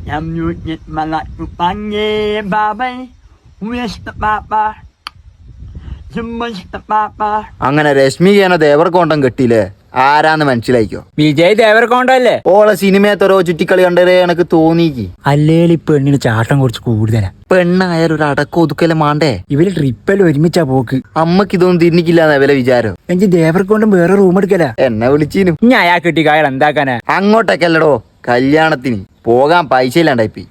Yang nyut malah panggil babai. Wes papa. Semua papa. അങ്ങനെ രശ്മികേന ദേവർകോണ്ടം കെട്ടിയില്ലേ? ആരാന്ന് മനസ്സിലായിക്കോ? വിജയ് ദേവർകോണ്ടല്ലേ? ഓളെ സിനിമയത്തോരോ ചുറ്റിക്കളി കണ്ടേ എനക്ക് തോന്നിക്ക്. അല്ലേലി പെണ്ണിന് ചാട്ടം കുറച്ച് കൂടുതലാ. പെണ്ണായാലും ഒരു അടക്കം ഒതുക്കലും മാണ്ടേ? ഇവര് ട്രിപ്പെല്ലാം ഒരുമിച്ചാ പോക്ക്. അമ്മക്ക് ഇതൊന്നും തിരിഞ്ഞിക്കില്ലാന്ന വില വിചാരം. എനിക്ക് ദേവർകോണ്ടും വേറെ റൂം എടുക്കല. എന്നെ വിളിച്ചീനു. ഞാൻ അയാൾ കിട്ടി കായൽ എന്താക്കാനാ? അങ്ങോട്ടൊക്കെല്ലടോ കല്യാണത്തിന് പോകാൻ പൈസ ഇല്ലാണ്ടായിപ്പി.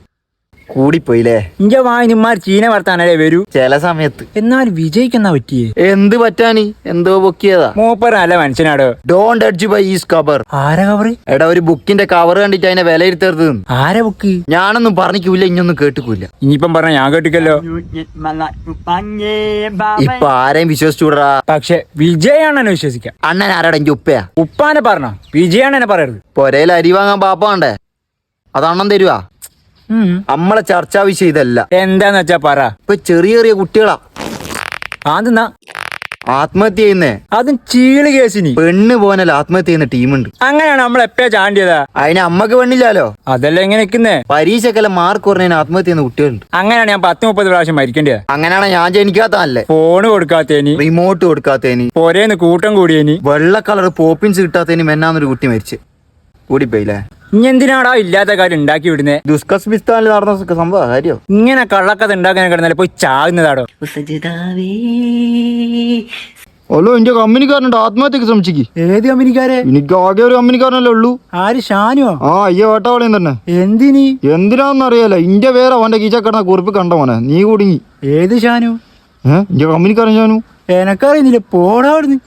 കൂടിപ്പോയില്ലേ? ഇഞ്ച വായനമാർ ചീന വർത്താനല്ലേ വരൂ ചില സമയത്ത്. എന്നാൽ വിജയ്ക്കെന്നാ പറ്റിയേ? എന്ത് പറ്റാനി? എന്തോ പൊക്കിയതാ. മൂപ്പർ നല്ല മനുഷ്യനാടോ. Don't judge by its cover. ആരാ കവറ്? എടാ ഒരു ബുക്കിന്റെ കവർ കണ്ടിട്ട് അതിനെ വിലയിരുത്തരുത്. ആരാ ബുക്ക്? ഞാനൊന്നും പറഞ്ഞിക്കൂല, ഇഞ്ഞൊന്നും കേട്ടിക്കൂല. ഇനിയിപ്പം പറഞ്ഞ ഞാൻ കേട്ടിക്കല്ലോ. Nyut malah panggil babai. ഇപ്പൊ ആരെയും വിശ്വസിച്ചൂടാ. പക്ഷെ വിജയാണെന്നെ വിശ്വസിക്കാം. അണ്ണൻ ആരാടാ എന്റെ ഉപ്പയാ? ഉപ്പാനെ പറഞ്ഞോ, വിജയാണെന്നെ പറയരുത്. പൊരയിൽ അരി വാങ്ങാൻ പാപ്പ വേണ്ടേ? അത് അണ്ണൻ തരുവാ. നമ്മളെ ചർച്ചാ വിഷയം ഇതല്ല. എന്താന്ന് വെച്ചാ പറ. ഇപ്പൊ ചെറിയ ചെറിയ കുട്ടികളാ ആദ്യം ആത്മഹത്യ ചെയ്യുന്നേ. അതും ചീള് കേസിനി. പെണ്ണ് പോനല്ല ആത്മഹത്യ ചെയ്യുന്ന ടീമുണ്ട്. അങ്ങനെയാണ് നമ്മൾ എപ്പോഴാ ചാണ്ടിയതാ? അതിന് അമ്മക്ക് പെണ്ണില്ലാലോ. അതല്ല എങ്ങനെ നിക്കുന്നേ? പരീക്ഷക്കെല്ലാം മാർക്ക് കുറഞ്ഞതിന് ആത്മഹത്യ ചെയ്യുന്ന കുട്ടികളുണ്ട്. അങ്ങനെയാണ് ഞാൻ 10-30 പ്രാവശ്യം മരിക്കേണ്ടത്. അങ്ങനെയാണ് ഞാൻ ജനിക്കാത്തല്ലേ. ഫോണ് കൊടുക്കാത്തേനി, റിമോട്ട് കൊടുക്കാത്തേനി, പൊരേന്ന് കൂട്ടം കൂടിയേനി, വെള്ള കളർ പോപ്പിൻസ് കിട്ടാത്തതിന് മെന്നാന്നൊരു കുട്ടി മരിച്ച്. കൂടിപ്പോയില്ലേ? ഇനി എന്തിനാടാ ഇല്ലാത്ത കാര്യം ഉണ്ടാക്കി വിടുന്നേ? ദുസ്കസ്ബിസ്ഥാനിൽ നടന്ന സംഭവം കാര്യം. ഇങ്ങനെ കള്ളക്കഥ ഉണ്ടാക്കാൻ കിടന്നാലേ പോയി ചാകുന്നതാടോ. ഓലോ എന്റെ കമ്പനിക്കാരനുണ്ട് ആത്മഹത്യക്ക് ശ്രമിച്ചിക്ക്. ഏത് കമ്പനിക്കാരെ? എനിക്ക് ആകെ ഒരു കമ്പനിക്കാരനല്ലേ ഉള്ളൂ. ആര്? ഷാനുവോ? ആ അയ്യ വേട്ടാവളിയും തന്നെ. എന്തിനി? എന്തിനാന്ന് അറിയാലോ. ഇന്റെ പേര് അവന്റെ കീച്ചക്കിടന്ന കുറിപ്പ് കണ്ട മോനെ. നീ കുടുങ്ങി. ഏത് ഷാനു? ഇന്റെ കമ്പനിക്കാരൻ ഷാനു. എനക്കറിയുന്നില്ല, പോടാ അവിടുന്ന്.